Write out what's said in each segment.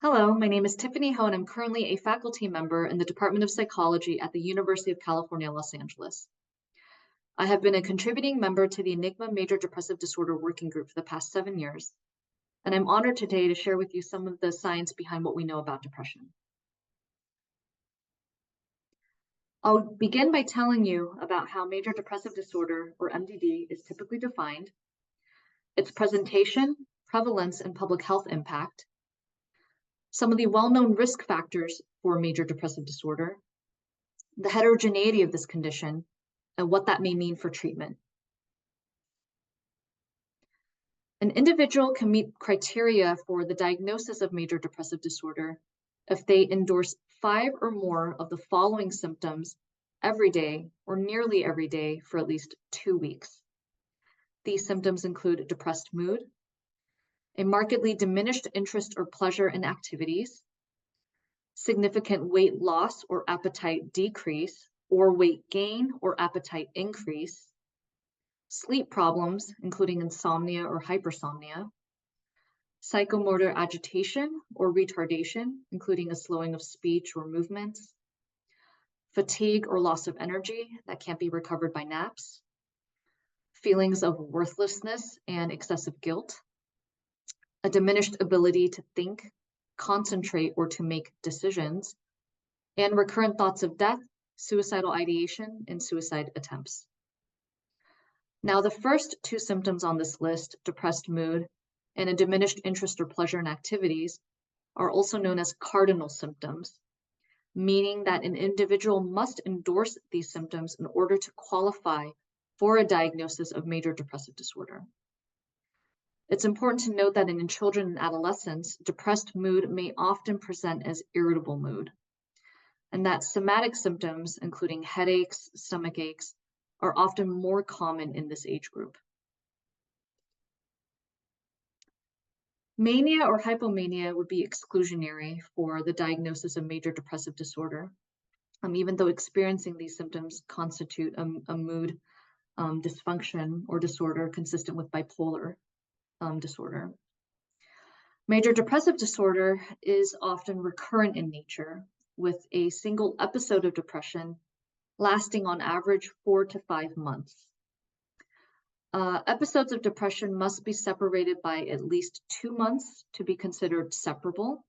Hello, my name is Tiffany Ho, and I'm currently a faculty member in the Department of Psychology at the University of California, Los Angeles. I have been a contributing member to the ENIGMA Major Depressive Disorder Working Group for the past 7 years, and I'm honored today to share with you some of the science behind what we know about depression. I'll begin by telling you about how major depressive disorder, or MDD, is typically defined, its presentation, prevalence, and public health impact, some of the well-known risk factors for major depressive disorder, the heterogeneity of this condition, and what that may mean for treatment. An individual can meet criteria for the diagnosis of major depressive disorder if they endorse 5 or more of the following symptoms every day or nearly every day for at least 2 weeks. These symptoms include depressed mood, a markedly diminished interest or pleasure in activities, significant weight loss or appetite decrease, or weight gain or appetite increase, sleep problems, including insomnia or hypersomnia, psychomotor agitation or retardation, including a slowing of speech or movements, fatigue or loss of energy that can't be recovered by naps, feelings of worthlessness and excessive guilt, a diminished ability to think, concentrate, or to make decisions, and recurrent thoughts of death, suicidal ideation, and suicide attempts. Now, the first 2 symptoms on this list, depressed mood and a diminished interest or pleasure in activities, are also known as cardinal symptoms, meaning that an individual must endorse these symptoms in order to qualify for a diagnosis of major depressive disorder. It's important to note that in children and adolescents, depressed mood may often present as irritable mood, and that somatic symptoms, including headaches, stomach aches, are often more common in this age group. Mania or hypomania would be exclusionary for the diagnosis of major depressive disorder, even though experiencing these symptoms constitute a mood dysfunction or disorder consistent with bipolar disorder. Major depressive disorder is often recurrent in nature, with a single episode of depression lasting on average 4 to 5 months. Episodes of depression must be separated by at least 2 months to be considered separable,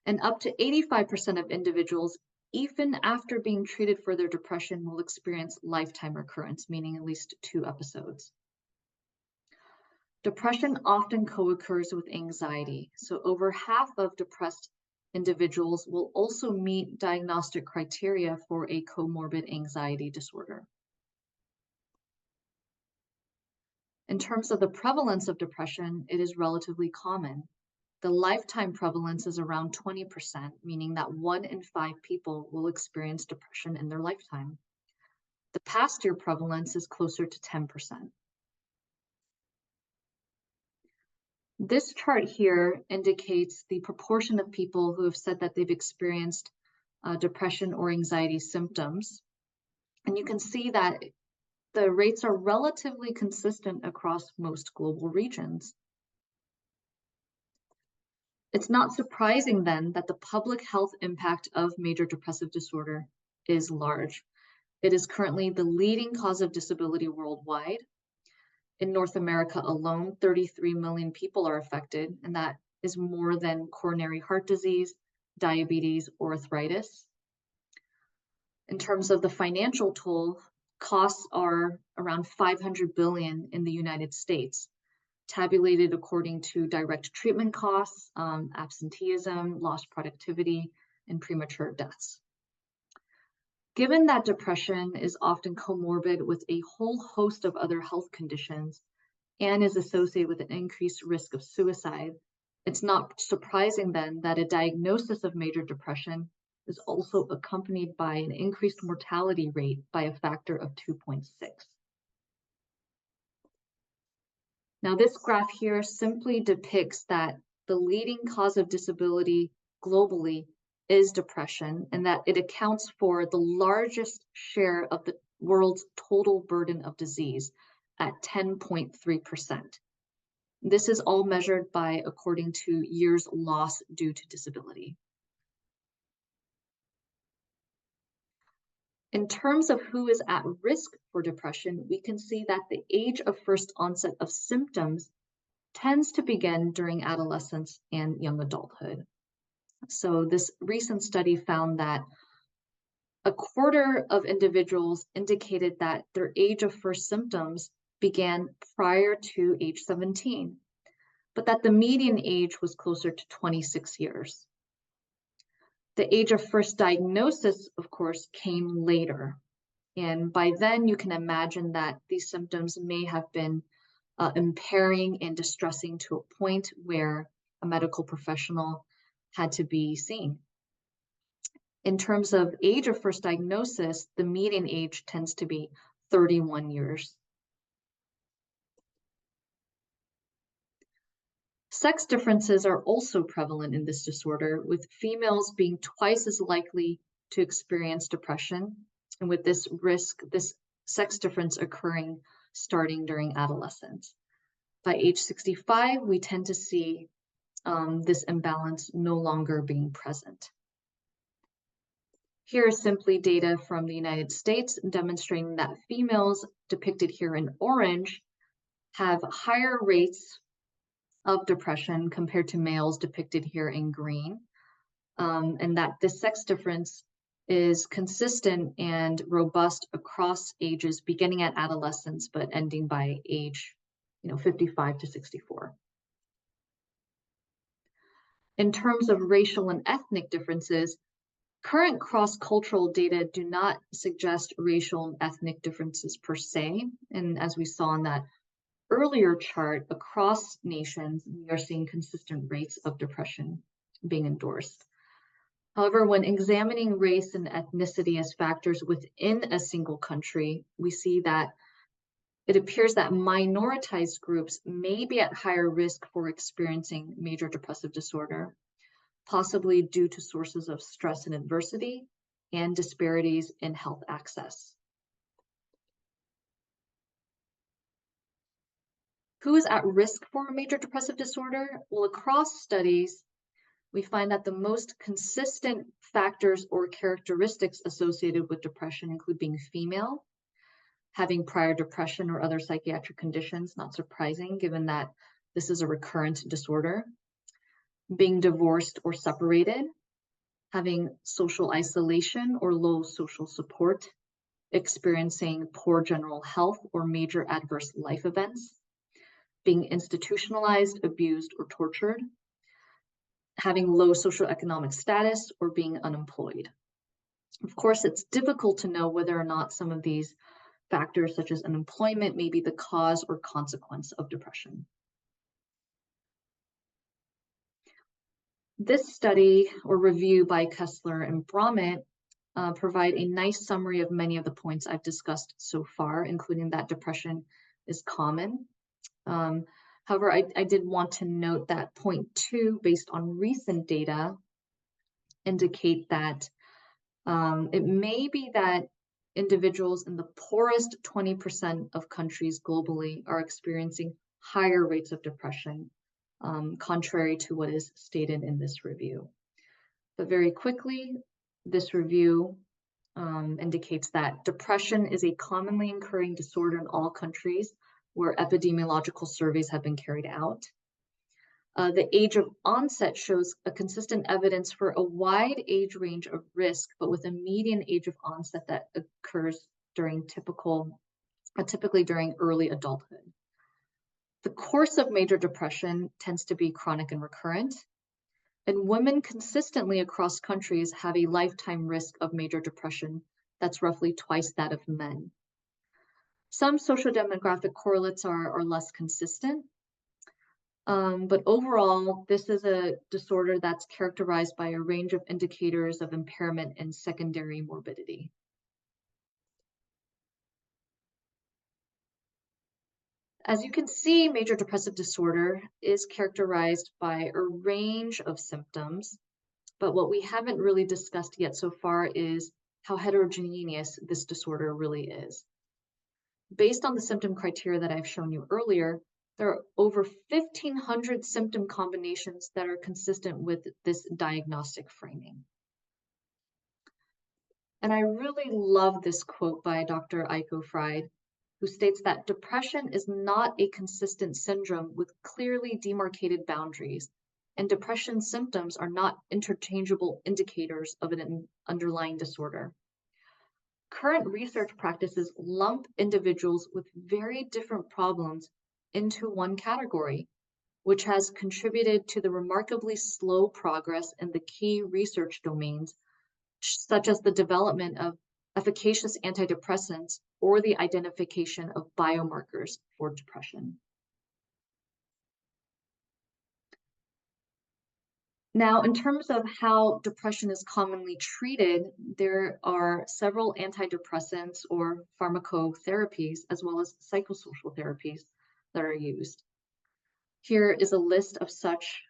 and up to 85% of individuals, even after being treated for their depression, will experience lifetime recurrence, meaning at least 2 episodes. Depression often co-occurs with anxiety, so over half of depressed individuals will also meet diagnostic criteria for a comorbid anxiety disorder. In terms of the prevalence of depression, it is relatively common. The lifetime prevalence is around 20%, meaning that 1 in 5 people will experience depression in their lifetime. The past year prevalence is closer to 10%. This chart here indicates the proportion of people who have said that they've experienced depression or anxiety symptoms. And you can see that the rates are relatively consistent across most global regions. It's not surprising then that the public health impact of major depressive disorder is large. It is currently the leading cause of disability worldwide. In North America alone, 33 million people are affected, and that is more than coronary heart disease, diabetes, or arthritis. In terms of the financial toll, costs are around 500 billion in the United States, tabulated according to direct treatment costs, absenteeism, lost productivity, and premature deaths. Given that depression is often comorbid with a whole host of other health conditions and is associated with an increased risk of suicide, it's not surprising then that a diagnosis of major depression is also accompanied by an increased mortality rate by a factor of 2.6. Now, this graph here simply depicts that the leading cause of disability globally is depression, and that it accounts for the largest share of the world's total burden of disease at 10.3%. This is all measured by according to years lost due to disability. In terms of who is at risk for depression, we can see that the age of first onset of symptoms tends to begin during adolescence and young adulthood. So this recent study found that a quarter of individuals indicated that their age of first symptoms began prior to age 17, but that the median age was closer to 26 years. The age of first diagnosis, of course, came later. And by then, you can imagine that these symptoms may have been impairing and distressing to a point where a medical professional had to be seen. In terms of age of first diagnosis, the median age tends to be 31 years. Sex differences are also prevalent in this disorder, with females being twice as likely to experience depression, and with this sex difference occurring starting during adolescence. By age 65, we tend to see this imbalance no longer being present. Here is simply data from the United States demonstrating that females, depicted here in orange, have higher rates of depression compared to males, depicted here in green, and that this sex difference is consistent and robust across ages, beginning at adolescence but ending by age 55 to 64. In terms of racial and ethnic differences, current cross-cultural data do not suggest racial and ethnic differences per se, and as we saw in that earlier chart, across nations, we are seeing consistent rates of depression being endorsed. However, when examining race and ethnicity as factors within a single country, we see that it appears that minoritized groups may be at higher risk for experiencing major depressive disorder, possibly due to sources of stress and adversity and disparities in health access. Who is at risk for a major depressive disorder? Well, across studies, we find that the most consistent factors or characteristics associated with depression include being female, having prior depression or other psychiatric conditions, not surprising given that this is a recurrent disorder, being divorced or separated, having social isolation or low social support, experiencing poor general health or major adverse life events, being institutionalized, abused, or tortured, having low socioeconomic status, or being unemployed. Of course, it's difficult to know whether or not some of these factors, such as unemployment, may be the cause or consequence of depression. This study or review by Kessler and Bromett provide a nice summary of many of the points I've discussed so far, including that depression is common. However, I did want to note that point 2, based on recent data, indicate that it may be that individuals in the poorest 20% of countries globally are experiencing higher rates of depression, contrary to what is stated in this review. But very quickly, this review indicates that depression is a commonly occurring disorder in all countries where epidemiological surveys have been carried out. The age of onset shows a consistent evidence for a wide age range of risk, but with a median age of onset that occurs during typically during early adulthood. The course of major depression tends to be chronic and recurrent, and women consistently across countries have a lifetime risk of major depression that's roughly twice that of men. Some social demographic correlates are less consistent, but overall, this is a disorder that's characterized by a range of indicators of impairment and secondary morbidity. As you can see, major depressive disorder is characterized by a range of symptoms, but what we haven't really discussed yet so far is how heterogeneous this disorder really is. Based on the symptom criteria that I've shown you earlier, There are over 1,500 symptom combinations that are consistent with this diagnostic framing. And I really love this quote by Dr. Eiko Fried, who states that depression is not a consistent syndrome with clearly demarcated boundaries, and depression symptoms are not interchangeable indicators of an underlying disorder. Current research practices lump individuals with very different problems into one category, which has contributed to the remarkably slow progress in the key research domains, such as the development of efficacious antidepressants or the identification of biomarkers for depression. Now, in terms of how depression is commonly treated, there are several antidepressants or pharmacotherapies, as well as psychosocial therapies that are used. Here is a list of such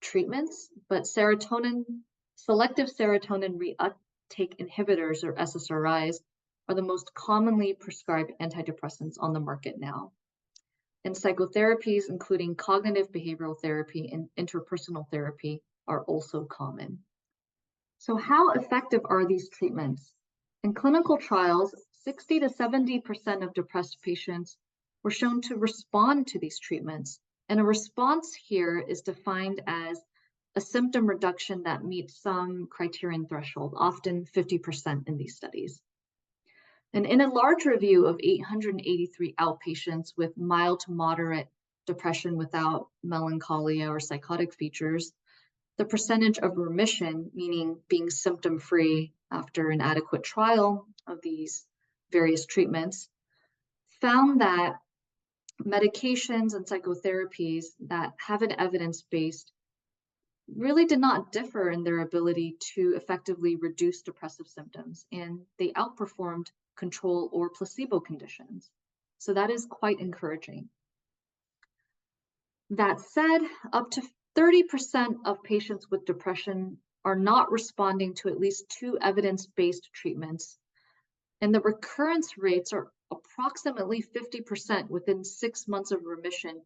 treatments, but selective serotonin reuptake inhibitors, or SSRIs, are the most commonly prescribed antidepressants on the market now. And psychotherapies, including cognitive behavioral therapy and interpersonal therapy, are also common. So how effective are these treatments? In clinical trials, 60 to 70% of depressed patients were shown to respond to these treatments. And a response here is defined as a symptom reduction that meets some criterion threshold, often 50% in these studies. And in a large review of 883 outpatients with mild to moderate depression without melancholia or psychotic features, the percentage of remission, meaning being symptom-free after an adequate trial of these various treatments, found that medications and psychotherapies that have an evidence-based really did not differ in their ability to effectively reduce depressive symptoms, and they outperformed control or placebo conditions. So that is quite encouraging. That said, up to 30% of patients with depression are not responding to at least 2 evidence-based treatments, and the recurrence rates are approximately 50% within 6 months of remission,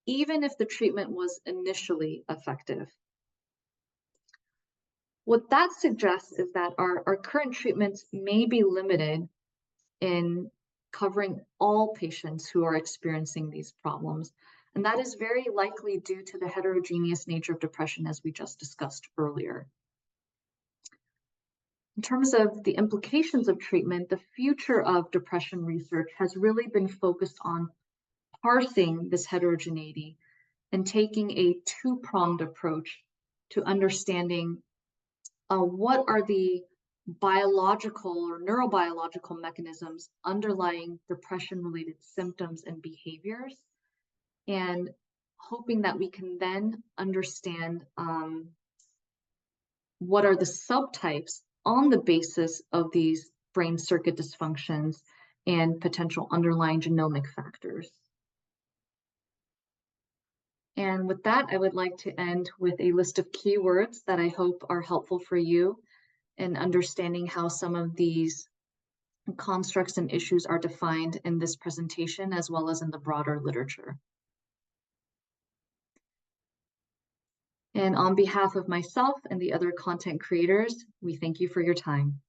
even if the treatment was initially effective. What that suggests is that our current treatments may be limited in covering all patients who are experiencing these problems. And that is very likely due to the heterogeneous nature of depression, as we just discussed earlier. In terms of the implications of treatment, the future of depression research has really been focused on parsing this heterogeneity and taking a two-pronged approach to understanding what are the biological or neurobiological mechanisms underlying depression-related symptoms and behaviors, and hoping that we can then understand what are the subtypes on the basis of these brain circuit dysfunctions and potential underlying genomic factors. And with that, I would like to end with a list of keywords that I hope are helpful for you in understanding how some of these constructs and issues are defined in this presentation, as well as in the broader literature. And on behalf of myself and the other content creators, we thank you for your time.